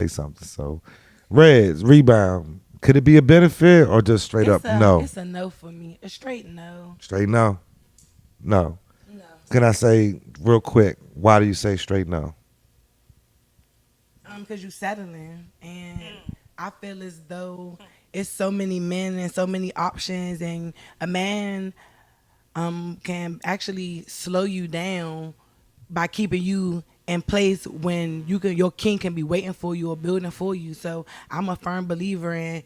say something. So, Reds, rebound. Could it be a benefit or just straight up no? It's a no for me. A straight no. Straight no? No. No. Can I say real quick, why do you say straight no? Because you settling, and I feel as though it's so many men and so many options, and a man can actually slow you down by keeping you in place when your king can be waiting for you or building for you. So I'm a firm believer in,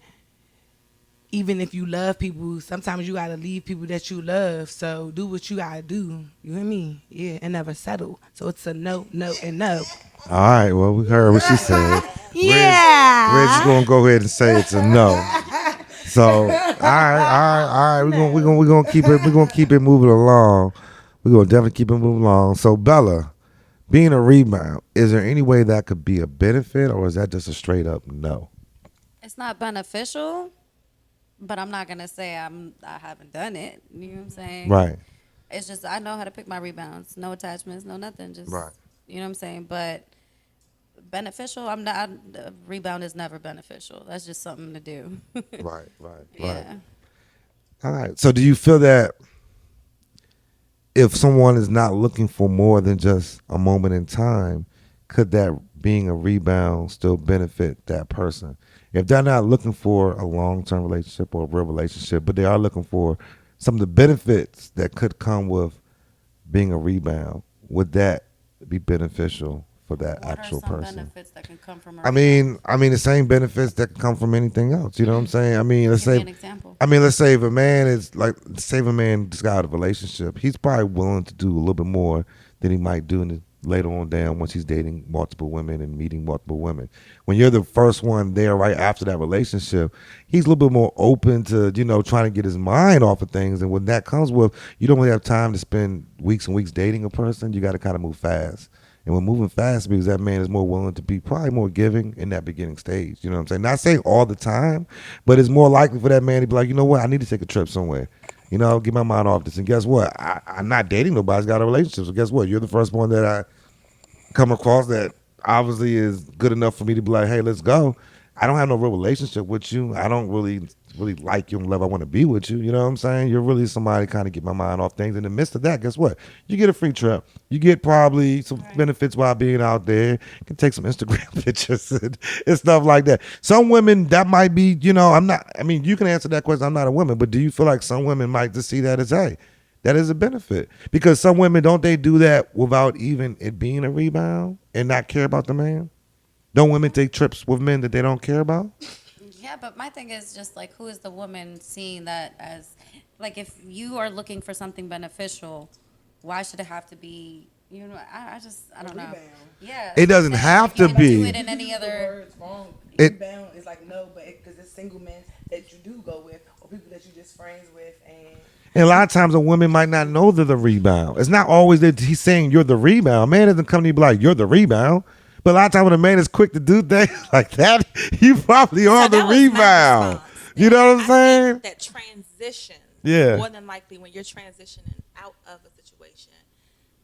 even if you love people, sometimes you gotta leave people that you love. So do what you gotta do. You hear me? Yeah, and never settle. So it's a no, no, and no. All right, well, we heard what she said. Red's Yeah. gonna go ahead and say it's a no. So, all right. We're gonna keep it moving along. We're gonna definitely keep it moving along. So, Bella, being a rebound, is there any way that could be a benefit, or is that just a straight up no? It's not beneficial, but I'm not gonna say I haven't done it. You know what I'm saying? Right. It's just I know how to pick my rebounds. No attachments, no nothing. Just Right. you know what I'm saying. But beneficial, I'm not. Rebound is never beneficial. That's just something to do. Right. Yeah. All right. So, do you feel that if someone is not looking for more than just a moment in time, could that being a rebound still benefit that person? If they're not looking for a long-term relationship or a real relationship, but they are looking for some of the benefits that could come with being a rebound, would that be beneficial for that What actual are some person? benefits that can come from a I rebound? mean, the same benefits that can come from anything else. You know what I'm saying? I mean, let's Give me say an example. let's say if a man is like, say if a man just got out of a relationship, he's probably willing to do a little bit more than he might do later on down once he's dating multiple women and meeting multiple women. When you're the first one there right after that relationship, he's a little bit more open to, trying to get his mind off of things. And when that comes with, you don't really have time to spend weeks and weeks dating a person. You got to kind of move fast. And when moving fast, because that man is more willing to be probably more giving in that beginning stage. You know what I'm saying? Not saying all the time, but it's more likely for that man to be like, you know what, I need to take a trip somewhere. Get my mind off this. And guess what? I'm not dating nobody who's got a relationship. So guess what? You're the first one that I come across that obviously is good enough for me to be like, hey, let's go. I don't have no real relationship with you. I don't really like you and love. I want to be with you. You know what I'm saying? You're really somebody to kind of get my mind off things. In the midst of that, guess what? You get a free trip. You get probably some benefits while being out there. You can take some Instagram pictures and stuff like that. Some women, that might be, you can answer that question. I'm not a woman, but do you feel like some women might just see that as, hey, that is a benefit? Because some women, don't they do that without even it being a rebound and not care about the man? Don't women take trips with men that they don't care about? Yeah, but my thing is just like, who is the woman seeing that as, like, if you are looking for something beneficial, why should it have to be? I don't know. Rebound. Yeah, It doesn't have to do be. it in any The other. word's wrong. It- Rebound is like no, but because it's single men that you do go with, or people that you just friends with, And a lot of times a woman might not know they're the rebound. It's not always that he's saying you're the rebound. Man doesn't come to you and be like, you're the rebound. But a lot of times when a man is quick to do things like that, you probably are the that was my rebound. response. You know what I'm I saying? think that transition, Yeah. more than likely when you're transitioning out of a situation,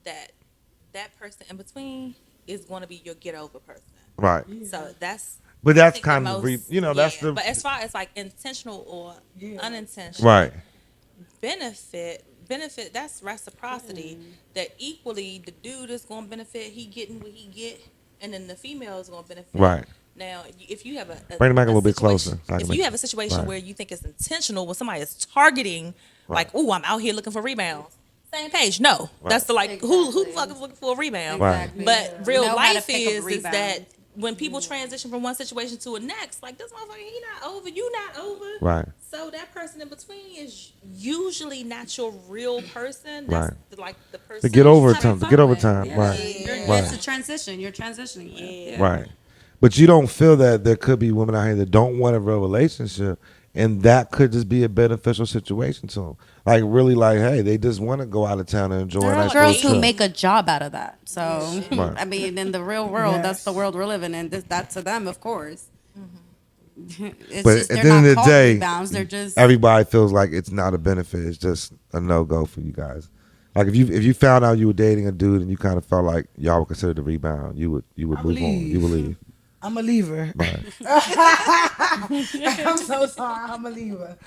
that person in between is going to be your get over person. Right. So that's. But I that's think the kind of, most- that's the. But as far as like intentional or unintentional Right. benefit, that's reciprocity. That equally the dude is going to benefit. He getting what he get, and then the female is going to benefit. Right. Now, if you have Bring it back a little bit situation- closer so I can If make- you have a situation right. where you think it's intentional, when somebody is targeting, like, oh, I'm out here looking for rebounds. Same page. No, that's the like, who the Exactly. fuck is looking for a rebound? Right. But real Know how to life pick a is rebound. that when people transition from one situation to a next, like this motherfucker, he not over, you not over. Right. So that person in between is usually not your real person. That's Right. like the person. To get over having time. To fun get over with. time. Yeah. Right. It's a transition. You're transitioning. Yeah. Right. But you don't feel that there could be women out here that don't want a real relationship, and that could just be a beneficial situation to them. Like, really, like, hey, they just want to go out of town and enjoy There a are nice girls little who trip. make a job out of that. So, Right. I mean, in the real world, that's the world we're living in. That to them, of course. It's But just, at they're the end not of the called day, rebounds. They're just everybody feels like it's not a benefit. It's just a no-go for you guys. Like, if you found out you were dating a dude and you kind of felt like y'all would consider the rebound, you would move on. You would leave. I'm a leaver. Right. I'm so sorry. I'm a leaver.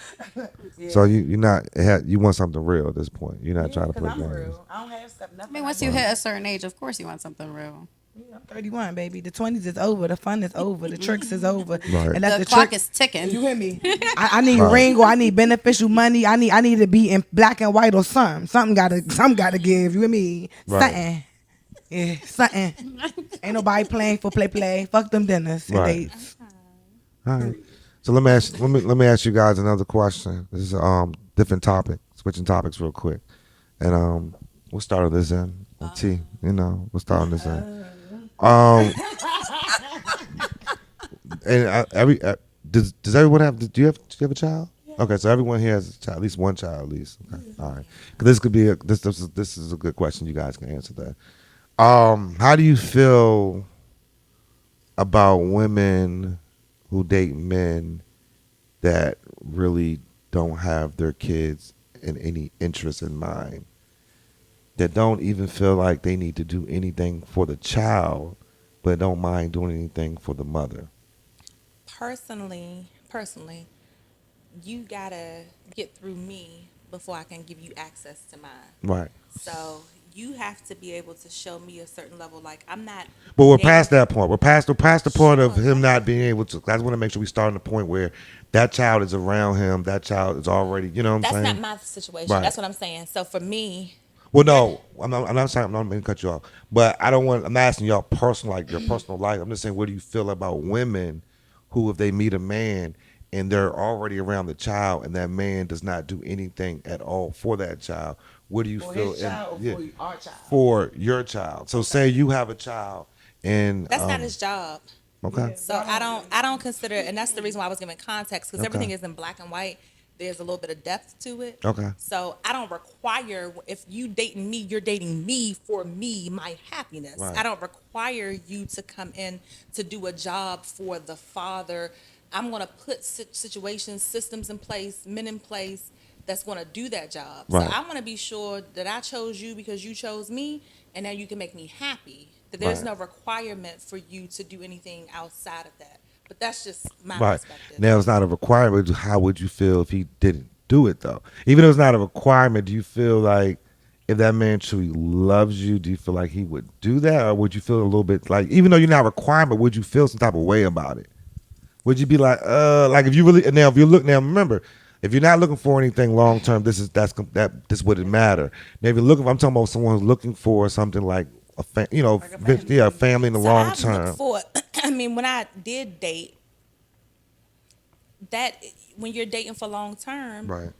Yeah. So you're not you want something real at this point. You're not trying to Because play I'm games. real. I don't have stuff. I Nothing. mean, I once do. you hit a certain age, of course you want something real. I'm 31, baby. The 20s is over. The fun is over. The tricks is over. Right. And that's The the clock trick. is ticking. You hear me? I need Right. ring or I need beneficial money. I need to be in black and white or something. Something gotta give. You hear me? Right. Something. Yeah, something. Ain't nobody playing for play. Fuck them dinners and Right. dates. All right. So let me ask you guys another question. This is different topic, switching topics real quick, and we'll start on this end. T, we'll start on this end. And does everyone have? Do you have a child? Okay, so everyone here has a child, at least one child, at least. Okay, all right. 'Cause this could be this is a good question. You guys can answer that. How do you feel about women who date men that really don't have their kids in any interest in mind, that don't even feel like they need to do anything for the child, but don't mind doing anything for the mother? Personally, you gotta get through me before I can give you access to mine. Right. So you have to be able to show me a certain level. Like I'm not. But we're dating- past that point. We're past the point of Sure. him not being able to. I just want to make sure we start on the point where that child is around him. That child is already, you know what I'm That's saying? not my situation. Right. That's what I'm saying. So for me, Well, no, I'm not saying I'm not going to cut you off, but I don't want. I'm not asking y'all personal, like your personal life. I'm just saying, what do you feel about women who, if they meet a man and they're already around the child, and that man does not do anything at all for that child? What do you For feel? his child or yeah, for our child? for your child. So, say you have a child, and that's not his job. okay, So I don't consider, and that's the reason why I was giving context, because Okay. everything is in black and white. There's a little bit of depth to it. Okay. So I don't require, if you dating me, you're dating me for me, my happiness. Right. I don't require you to come in to do a job for the father. I'm going to put situations, systems in place, men in place that's going to do that job. Right. So I want to be sure that I chose you because you chose me, and now you can make me happy. That there's Right. no requirement for you to do anything outside of that. But that's just my right perspective. now, it's not a requirement. How would you feel if he didn't do it though? Even though it's not a requirement, do you feel like if that man truly loves you, do you feel like he would do that, or would you feel a little bit like, even though you're not required, but would you feel some type of way about it? Would you be like if you really now if you look now remember, if you're not looking for anything long term, this wouldn't matter. Now if you're looking, I'm talking about someone who's looking for something like a family in the So long I've term. looked for, I mean, when I did date, that when you're dating for long term, Right.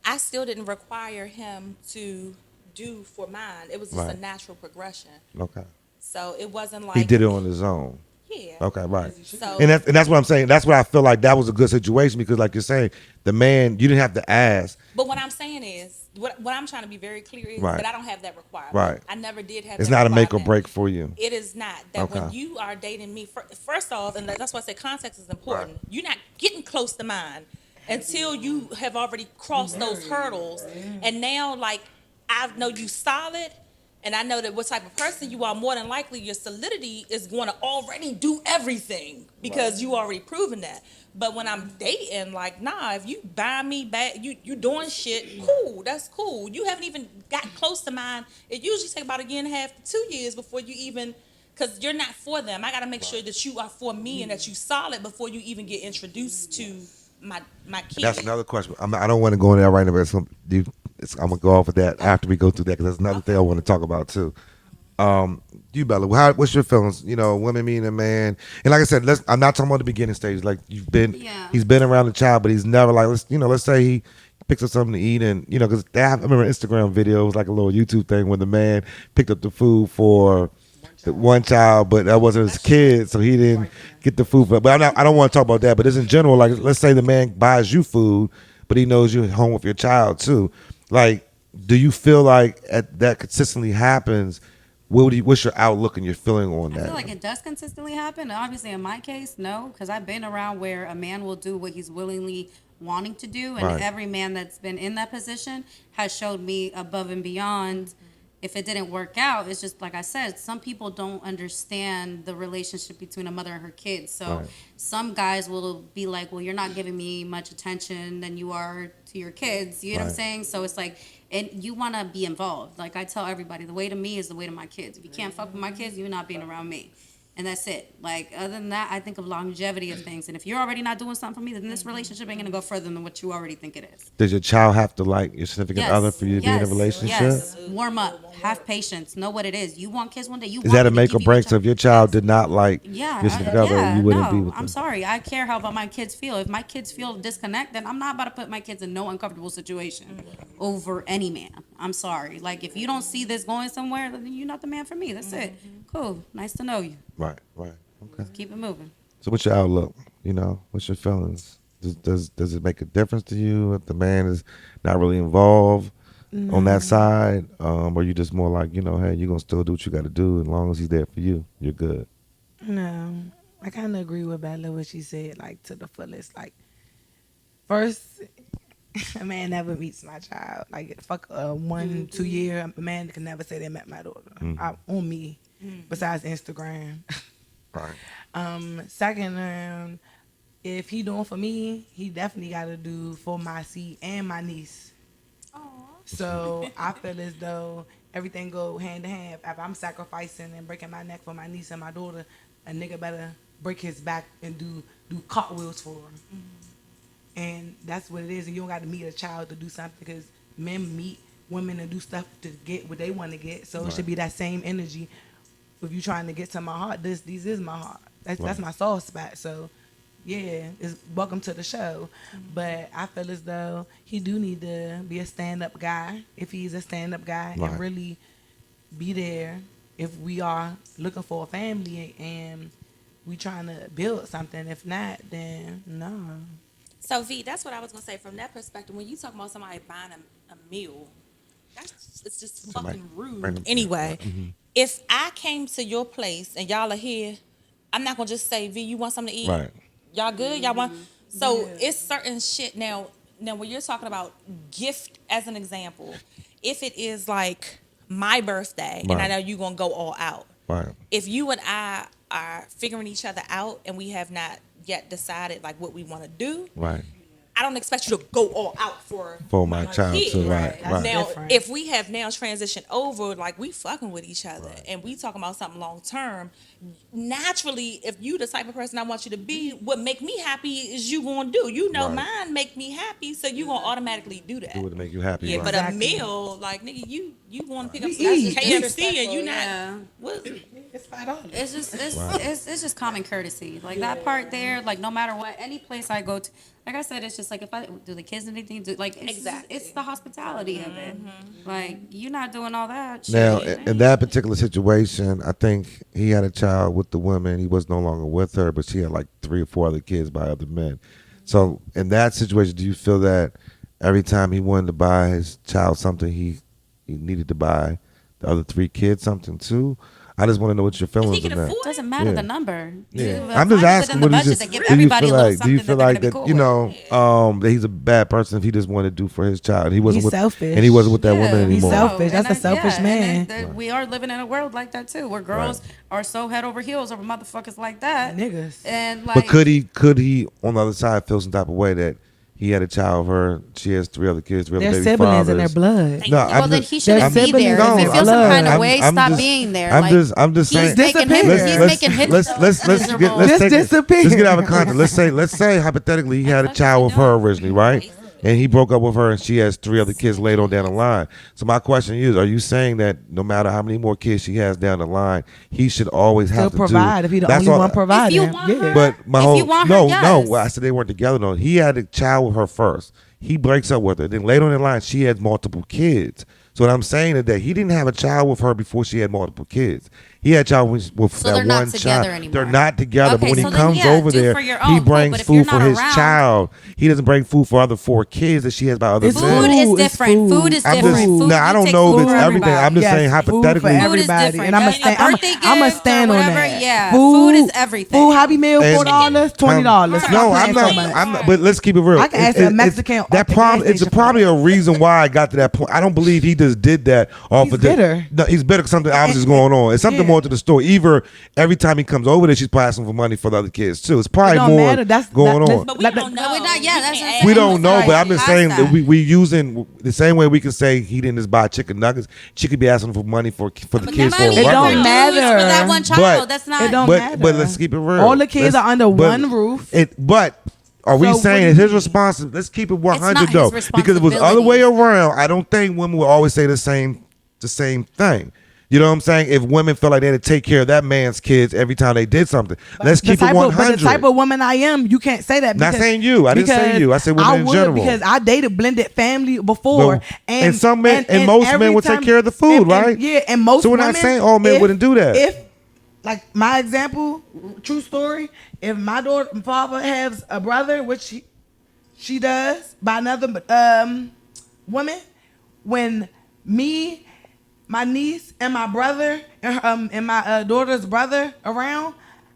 I still didn't require him to do for mine. It was just Right. a natural progression. Okay. So it wasn't like He did it on his own. Yeah. Okay, right. So And that's what I'm saying. That's what I feel like that was a good situation because, like you're saying, the man, you didn't have to ask. But what I'm saying is, what I'm trying to be very clear is Right. that I don't have that requirement. Right. I never did have It's that not a make or requirement. break for you. It is not. That when Okay. you are dating me, first off, and that's why I say context is important, Right. you're not getting close to mine until you have already crossed those hurdles. And now, like, I know you solid, and I know that what type of person you are, more than likely your solidity is going to already do everything because you already proven that. But when I'm dating, like, nah, if you buy me back, you doing shit, cool, that's cool. You haven't even got close to mine. It usually take about a year and a half to 2 years before you even, because you're not for them. I got to make sure that you are for me and that you solid before you even get introduced to my kid. That's another question. I don't want to go in there right now, but I'm gonna go off of that after we go through that because that's another thing I want to talk about too. You Bella, what's your feelings? Women meeting a man, and like I said, I'm not talking about the beginning stage. Like Yeah. he's been around the child, but he's never like let's say he picks up something to eat, and because I remember Instagram videos like a little YouTube thing when the man picked up the food for the one child, but that wasn't his kid, so he didn't get the food. But I don't want to talk about that. But just in general, like let's say the man buys you food, but he knows you're home with your child too. Like, do you feel like that consistently happens? What's your outlook and your feeling on I that? feel like it does consistently happen. Obviously, in my case, no, because I've been around where a man will do what he's willingly wanting to do, and Right. every man that's been in that position has showed me above and beyond if it didn't work out, it's just like I said, some people don't understand the relationship between a mother and her kids. So Right. some guys will be like, well, you're not giving me much attention than you are to your kids. You know what I'm Right. saying? So it's like, and you want to be involved. Like I tell everybody, the way to me is the way to my kids. If you can't fuck with my kids, you're not being around me. And that's it. Like, other than that, I think of longevity of things. And if you're already not doing something for me, then this relationship ain't going to go further than what you already think it is. Does your child have to like your significant other for you to be in a relationship? Yes. Warm up. Have patience. Know what it is. You want kids one day. You Is want that a me to make give or you break? a So if your child did not like yeah, your significant other, you wouldn't be with them. I'm sorry. I care how about my kids feel. If my kids feel disconnect, then I'm not about to put my kids in no uncomfortable situation over any man. I'm sorry. Like, if you don't see this going somewhere, then you're not the man for me. That's it. Cool. Nice to know you. Right, right. Okay. Keep it moving. So what's your outlook? You know, what's your feelings? Does it make a difference to you if the man is not really involved on that side? Or you just more like, you know, hey, you're going to still do what you got to do. As long as he's there for you, you're good. No, I kind of agree with Bella what she said, like to the fullest. Like, first, a man never meets my child. Like, fuck 1, 2 year, a man can never say they met my daughter on me, besides Instagram. Right. Second, if he doing for me, he definitely got to do for my seed and my niece. So I feel as though everything go hand in hand. If I'm sacrificing and breaking my neck for my niece and my daughter, a nigga better break his back and do cartwheels for him. And that's what it is. And you don't got to meet a child to do something, because men meet women and do stuff to get what they want to get. So it should be that same energy. If you trying to get to my heart, this is my heart. That's my soft spot. So yeah, it's welcome to the show. But I feel as though he do need to be a stand-up guy, if he's a stand-up guy, Right. and really be there if we are looking for a family and we trying to build something. If not, then no. So V, that's what I was gonna say. From that perspective, when you talk about somebody buying a meal, it's just Somebody fucking rude. random- Anyway, if I came to your place and y'all are here, I'm not gonna just say, V, you want something to eat? Right. Y'all good? Y'all want? So it's certain shit now. Now, when you're talking about gift as an example, if it is like my birthday and I Right. know you're gonna go all out. Right. If you and I are figuring each other out and we have not yet decided like what we want to do, Right. I don't expect you to go all out for My child kid. too. Right. That's Right. Now, different. if we have now transitioned over, like we fucking with each other and we talking about something long term, naturally, if you the type of person I want you to be, what make me happy is you gonna do. You know, Right. mine make me happy, so you gonna automatically do that. Do what to make you happy. Yeah, right. but Exactly. a meal, like nigga, you want to pick up We some eat. KFC and you not. Yeah. What? It's $5. It's just it's just common courtesy. Like that part there, like no matter what, any place I go to, like I said, it's just like if I do the kids anything, like it's Exactly. it's the hospitality of it. Like you're not doing all that. Shit. Now, in that particular situation, I think he had a child with the woman. He was no longer with her, but she had like 3 or 4 other kids by other men. So, in that situation, do you feel that every time he wanted to buy his child something, he needed to buy the other 3 kids something too? I just want to know what your feelings can on that. afford Doesn't matter Yeah. the number. Yeah. You- I'm just as long as it's asking, in the what do you budget just to give do you everybody a feel little like? Do you something feel that they're like gonna be that cool you with. know that he's a bad person if he just wanted to do for his child? He wasn't He's with selfish. and he wasn't with that woman Yeah. He's anymore. selfish. That's a selfish man. We are living in a world like that too, where girls are so head over heels over motherfuckers like that. Niggas. And like, But could he on the other side feel some type of way that he had a child with her, she has 3 other kids, 3 other They're baby siblings in their fathers. blood. No, well, then he shouldn't They're be there. siblings If you in feel some blood. kind of way, stop just- being there. I'm Like, just saying. he's making his, Disappear. he's making his. Let's get out of context. Let's say hypothetically he had a child with her originally, right? And he broke up with her and she has 3 other kids later on down the line. So my question is, are you saying that no matter how many more kids she has down the line, he should always Still have to provide if he the That's only all- one providing. If you want her, But my If whole you want her, no, yes. well, I said they weren't together. No, he had a child with her first. He breaks up with her. Then later on in the line, she has multiple kids. So what I'm saying is that he didn't have a child with her before she had multiple kids. He had a child with So that they're not one together child. anymore. They're not together. Okay, but when so he then, comes yeah, over do there, for your he own, cool, brings but if you're food for not his around- child. He doesn't bring food for other 4 kids that she has by other It's men. Food is Food is different. food. Food is I'm different. just, Food, now I you don't take know food if it's for everything. everybody. I'm just saying Food hypothetically. for Food is everybody, different. and I'm A gonna stand. birthday I'ma gift or stand on whatever, that. yeah. Food is everything. Food Happy Meal, And- $4, $20. Stop No, playing I'm so not. much. I'm not. But let's keep it real. I can ask a Mexican at That the problem. gas It's station for probably that. a reason why I got to that point. I don't believe he just did that off He's of the. bitter. No, he's bitter. 'Cause something obviously is going on. It's something Yeah. more to the story. Either every time he comes over there, she's probably asking for money for the other kids too. It's probably It don't more matter. going that's- on. But we Like, don't know. But we're not- yeah, that's can't what I'm ask We saying. don't know, Sorry, but I'm just past saying that. that we using the same way we can say he didn't just buy chicken nuggets. She could be asking for money for the But kids for money a It is don't birthday. matter. used for that one child. But- That's not. It don't But matter. let's keep it real. All the kids are under one roof. But are we So what saying do it's you his mean? responsibility? Let's keep it 100 not his though, because if it was the other way responsibility. around, I don't think women will always say the same thing. You know what I'm saying? If women felt like they had to take care of that man's kids every time they did something, let's keep it 100. But the type of woman I am, you can't say that. Not because- saying you. I didn't say because you. I said women in would, general. Because I dated blended family before, No. And some men- and most men every would take care of the food, right? Yeah, and most. So we're not women, saying all men wouldn't do that. If, like my example, true story, if my father has a brother, which she does by another woman, when me, my niece, and my brother, and my daughter's brother around,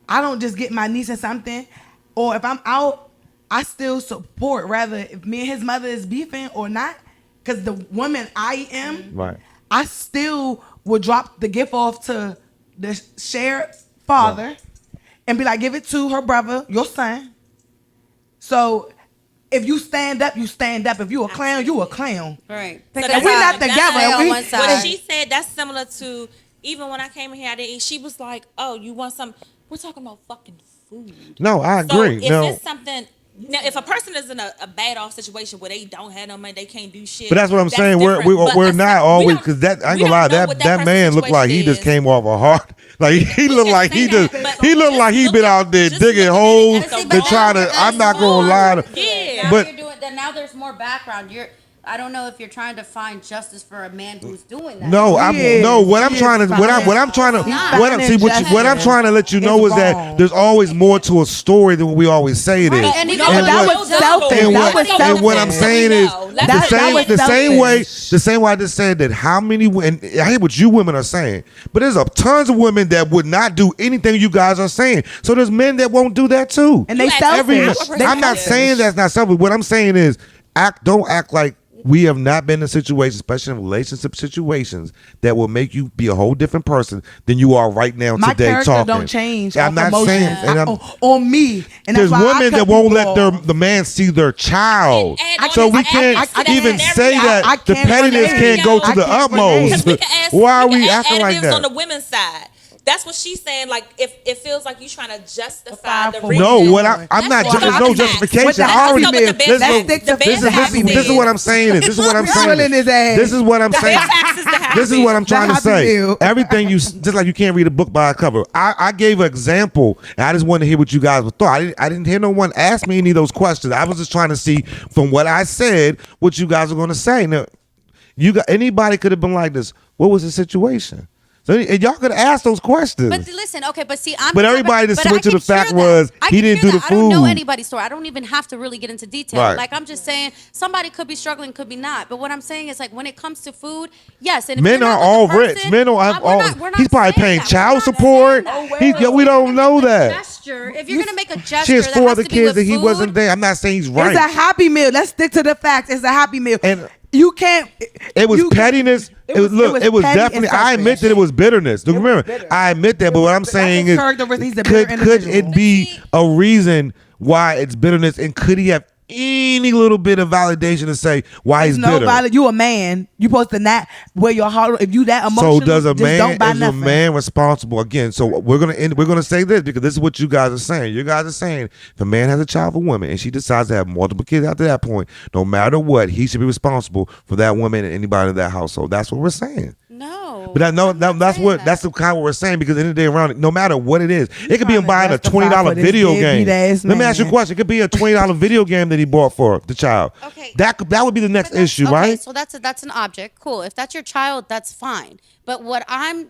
I don't just get my niece in something, or if I'm out, I still support, rather if me and his mother is beefing or not, because the woman I am, Right. I still will drop the gift off to the shared father and be like, give it to her brother, your son. So if you stand up, you stand up. If you a clown, you a clown. Right. So If that's we how not I'm together, on we, one side. What she said, that's similar to even when I came in here, I didn't eat. She was like, "Oh, you want some?" We're talking about fucking food. No, I So agree. if No. it's something, now if a person is in a bad off situation where they don't have no money, they can't do shit. But that's what I'm saying. different. But We're let's not we always, don't- because that I ain't we gonna lie. don't know what That man person's looked like he situation just is. came off a heart. Like he looked like he say just that, but he looked just like he look been at- out there just digging look at it holes as a to try to. I'm not gonna lie. Yeah. Now But- you're doing that. Now there's more background. I don't know if you're trying to find justice for a man who's doing that. No, He what I'm is trying to what I'm trying to finding what I'm trying to let you know It's is that wrong. there's always more to a story than what we always say it is. Right, and No, even that what- was selfish. And That what, was and what I'm selfish. saying is No, the that same was the same way selfish. the same way I just said that how many and I hear what you women are saying, but there's a tons of women that would not do anything you guys are saying. So there's men that won't do that too. And they You act selfish. every- I'm not selfish. saying that's not selfish. What I'm saying is don't act like we have not been in situations, especially in relationship situations, that will make you be a whole different person than you are right now My today character talking. don't change. I'm off not saying, emotions. and I'm, on me. And there's that's why I women cut that won't people let off. the man see their child. And So on we this can't app, I even can't say relate. that I the can't pettiness relate. can't go to I the can't relate. utmost. Because we can ask, Why are we we can add acting like additives on the that? women's side. That's what she's saying. Like, if it feels like you trying to justify the No, reason. No, what I'm not. Let's go There's with no the facts. justification. With the I already. Let's go with the let's bad go- facts. Stick to The bad this is facts happy This is meal. what I'm saying. This is what I'm saying. Drilling his ass. This is what I'm saying. bad facts is the happy This is what I'm The trying to happy say. meal. Everything just like you can't read a book by a cover. I gave an example, and I just wanted to hear what you guys would thought. I didn't hear no one ask me any of those questions. I was just trying to see from what I said what you guys are going to say. Now, anybody could have been like this. What was the situation? So and y'all could have asked those questions. But listen, okay, but see, I'm. But everybody just but I switched to can the fact share was that. I he can didn't share do the that. I don't know food. anybody's story. I don't even have to really get into detail. Right. Like I'm just saying, somebody could be struggling, could be not. But what I'm saying is, like, when it comes to food, yes. And if Men you're are not with all the person, rich. Men don't have we're all. not- we're not He's probably saying paying that. child We're not support. saying that. We don't know that. Gesture. If you're gonna make a gesture, She has that 4 has other to be kids with that he food, wasn't there. I'm not saying he's right. It's a happy meal. Let's stick to the facts. It's a happy meal. And you can't. It was you- pettiness. It was petty definitely. and I admit selfish. that it was bitterness. Don't remember. bitter. I admit that, but what I'm saying his is, characteristic. He's a bitter could individual. it be a reason why it's bitterness, and could he have any little bit of validation to say why he's There's no bitter? valid. You a man. You supposed to not wear your heart. If you that emotional, So does a just man don't buy is a nothing. man responsible again? So we're gonna say this because this is what you guys are saying. You guys are saying if a man has a child with a woman and she decides to have multiple kids after that point, no matter what, he should be responsible for that woman and anybody in that household. That's what we're saying. No. But I'm not that's saying what that. that's the kind of what we're saying, because at the end of the day, around no matter what it is, it could be him trying to buying a justify $20 for this video game. deadbeat-ass Let me ask you a man. question. It could be a $20 video game that he bought for the child. Okay. That would be the next But that's- issue, okay, right? so that's an object. Cool. If that's your child, that's fine. But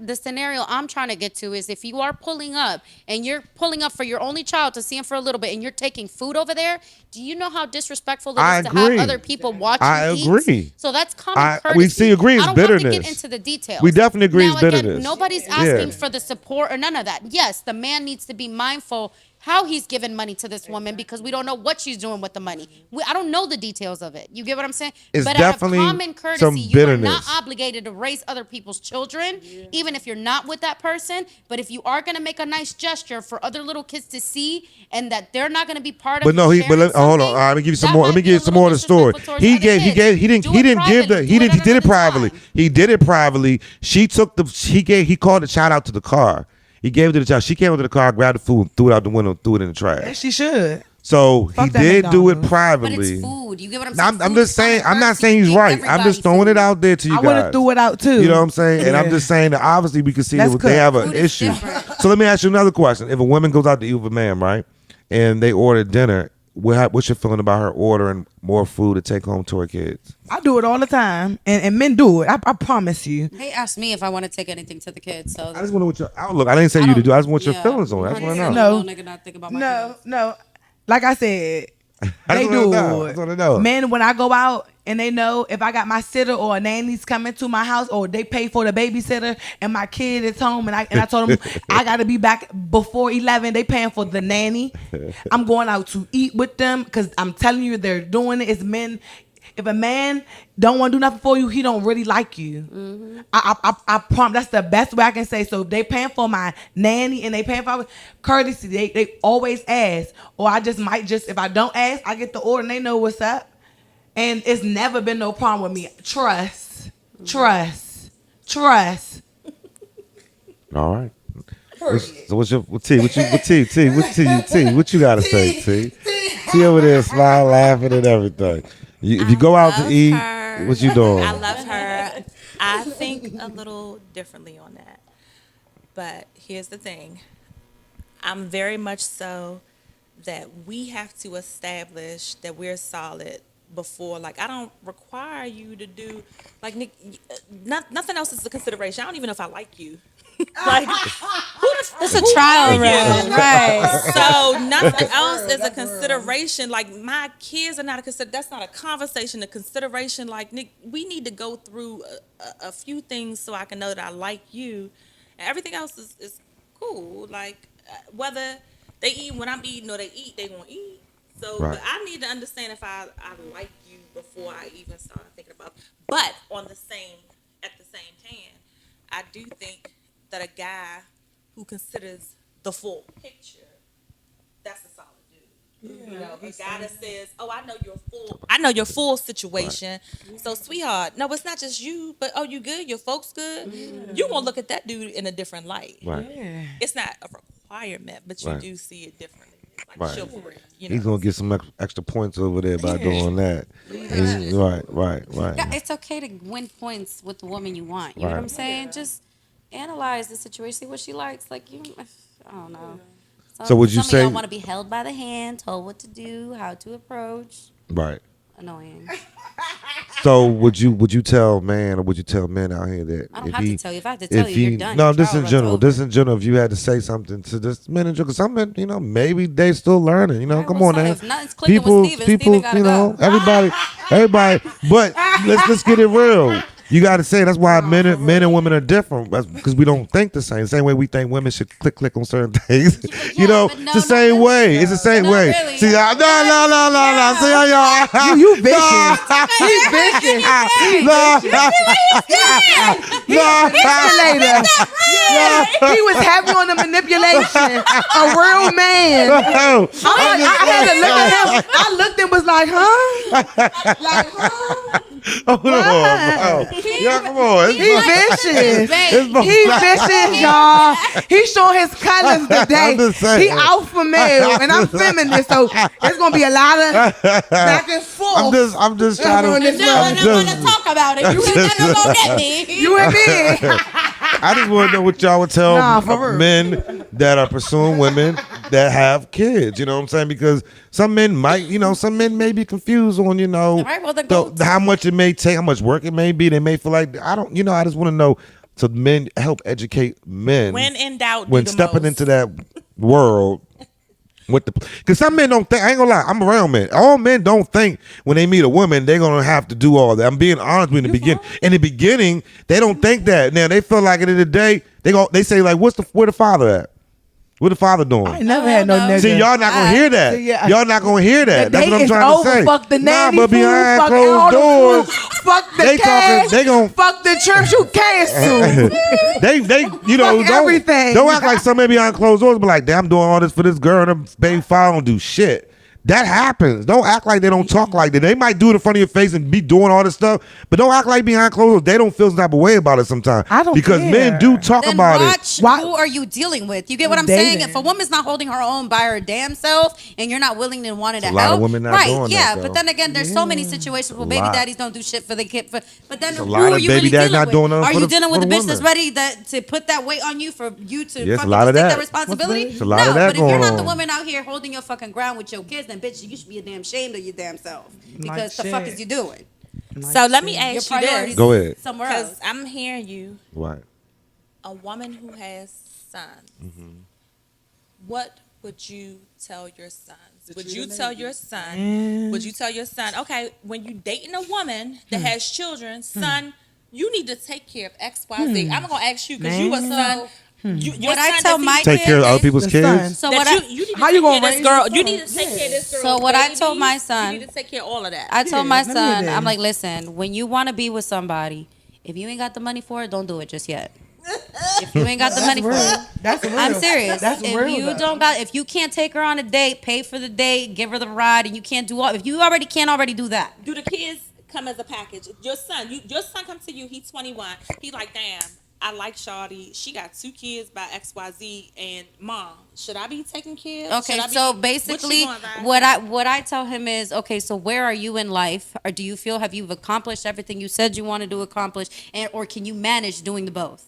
the scenario I'm trying to get to is if you are pulling up and you're pulling up for your only child to see him for a little bit and you're taking food over there, do you know how disrespectful it is I to agree. have other people watch you I eat? agree. So that's common courtesy. We see agree I it's don't have to bitterness. get into the details. We definitely agree now, it's again, bitterness. nobody's Yeah. asking for the support or none of that. Yes, the man needs to be mindful how he's giving money to this woman because we don't know what she's doing with the money. I don't know the details of it. You get what I'm saying? It's but definitely out of common courtesy, some you are not bitterness. obligated to raise other people's children, even if you're not with that person. But if you are going to make a nice gesture for other little kids to see and that they're not going to be part of But no, you hold on. sharing All right, something, let me give you some that more. might Let me be give a you some little more of the story. disrespectful towards other kids. He didn't Do give it the privately. he Do it did he did it another privately. time. He did it privately. He called the child out to the car. He gave it to the child. She came into the car, grabbed the food, threw it out the window, threw it in the trash. As she should. So Fuck he that did do it McDonald's. But privately. it's food. You get what I'm saying? I'm Food just is common saying. I'm not courtesy. saying he's Give right. I'm everybody just throwing food. it out there to you I guys. would have threw it out too. You know what I'm saying? And I'm Yeah. just saying that obviously we can see That's that they have an Food is issue. different. So let me ask you another question. If a woman goes out to eat with a man, right, and they order dinner, what's your feeling about her ordering more food to take home to her kids? I do it all the time, and men do it. I promise you. They asked me if I want to take anything to the kids. So I just want to know what your outlook. I didn't say you to do. I just want your yeah. feelings on it. I just want to know. No. Nigga not think about my No, kids. no. Like I said, I they just wanna do know. I it. just wanna know. Men, when I go out and they know if I got my sitter or a nanny's coming to my house or they pay for the babysitter and my kid is home and I told them I got to be back before 11. They paying for the nanny. I'm going out to eat with them because I'm telling you they're doing it. It's men. If a man don't want to do nothing for you, he don't really like you. Mm-hmm. I promise. That's the best way I can say. So if they paying for my nanny and they paying for courtesy, they always ask. Or I just might if I don't ask, I get the order and they know what's up. And it's never been no problem with me. Trust. All right. So what you gotta say, T? T over there smile, laughing and everything. If you go out to eat, what you doing? I love her. I think a little differently on that. But here's the thing. I'm very much so that we have to establish that we're solid before. Like, I don't require you to do, like, Nick, nothing else is a consideration. I don't even know if I like you. Like, It's a trial run, right? so nothing else is a consideration. Like, my kids are not a consider. That's not a conversation. A consideration. Like, Nick, we need to go through a few things so I can know that I like you, and everything else is cool. Like, whether they eat when I'm eating or they eat, they gonna eat. So, Right. but I need to understand if I like you before I even start thinking about. But at the same hand, I do think that a guy who considers the full picture, that's a solid dude. You know, a guy that says, "Oh, I know your full situation." Right. So, sweetheart, no, it's not just you, but oh, you good? Your folks good? Yeah. You won't look at that dude in a different light. Right. Yeah. It's not a requirement, but you Right. do see it differently. Like Right. chivalry, you know? He's gonna get some extra points over there by doing that. Right. Yeah, it's okay to win points with the woman you want. You know what I'm saying? Just analyze the situation, see what she likes. Like, I don't know. So would you some say- of y'all want to be held by the hand, told what to do, how to approach? Right. Annoying. So would you tell man or would you tell men out here that I don't if have he, to tell you. If I have to tell you, you're done. No, Your this trial in runs general. over. This in general. If you had to say something to this men and because some men, maybe they still learning. Right, Come well, on so now. if nothing's clicking with Steven, Steven gotta go. Everybody. But let's get it real. You got to say that's why men and women are different. That's because we don't think the same. Same way we think women should click on certain things. Yeah, but no, it's the same not way. really. It's the same Not way. really. See, no. See how y'all. You vicious. He's vicious. Manipulator. He was heavy on the manipulation. A real man. I had to look at him. I looked and was like, huh? Like, huh? Hold on. Yeah, come on. He vicious. It's He vicious, y'all. He showing his colors today. I'm just saying. He alpha male and I'm feminist, so it's gonna be a lot of back and forth. I'm just trying to. No, No, I don't want to talk about it. You ain't never gonna get me. You and me. I just want to know what y'all would tell Nah, for real. men that are pursuing women that have kids. You know what I'm saying? Because some men might, some men may be confused on, All right, well, then go. how much it may take, how much work it may be. They may feel like, I just want to know. So men help educate men When in doubt, when do the stepping most. into that world. Because some men don't think, I ain't gonna lie, I'm around men. All men don't think when they meet a woman, they're gonna have to do all that. I'm being honest with you in the beginning. In the beginning, they don't think that. Now they feel like at the end of the day, they say like, where the father at? What the father doing? I ain't never had no no. nigga. See, y'all not gonna hear that. Yeah. Y'all not gonna hear that. The That's date what I'm is trying over. to say. Fuck the nanny but food, behind fuck closed all the doors, food, fuck the they cash, talking. They gon' fuck the trips you canceled. they Fuck everything. don't act like somebody behind closed doors. Be like, damn, I'm doing all this for this girl and her baby father don't do shit. That happens. Don't act like they don't talk like that. They might do it in front of your face and be doing all this stuff, but don't act like behind closed doors they don't feel some type of way about it sometimes. I don't because care. men do talk Then about watch it. Why- who are you dealing with. You get what I'm Dating. saying? If a woman's not holding her own by her damn self, and you're not willing to want to a lot of help, women not right? doing Yeah, that, but though. then again, there's so many situations where A baby lot. daddies don't do shit for the kid. But then a who lot are of you baby really daddies dealing not with? doing nothing Are for you the- dealing for with the the bitch that's woman. ready to put that weight on you for you to Yes, a fucking lot just of take that. that responsibility? It's a lot no, of that but if you're going not the on. woman out here holding your fucking ground with your kids, then bitch, you should be a damn ashamed of your damn self. Because the fuck shit. is you doing? So let me Your ask you priorities this, Go ahead. somewhere because else. I'm hearing you, Right. a woman who has sons. Mm-hmm. What would you tell your sons? Would you tell your son? Would you tell your son? Okay, when you dating a woman that has children, son, you need to take care of X, Y, Z. I'm gonna ask you because you a son. Your What I son, tell does he my Take care of other people's The kids. son. So that what you need to How take you gonna care of raise this girl. your You son? need to take care of this girl. So what I told my son- you need to take care of all of that. I told Yeah, my let me hear son, that. I'm like, listen, when you want to be with somebody, if you ain't got the money for it, don't do it just yet. If you ain't got the money for it, That's real. I'm serious. That's if real. you though. don't got, if you can't take her on a date, pay for the date, give her the ride, and you can't do all, if you already can't already do that. Do the kids come as a package? Your son comes to you. He's 21. He like, damn, I like Shawty. She got 2 kids by XYZ, and mom, should I be taking care of? Okay, Should I be- so what basically, you gonna advise me? what I tell him is, okay, so where are you in life, or do you feel have you accomplished everything you said you wanted to accomplish, and or can you manage doing the both?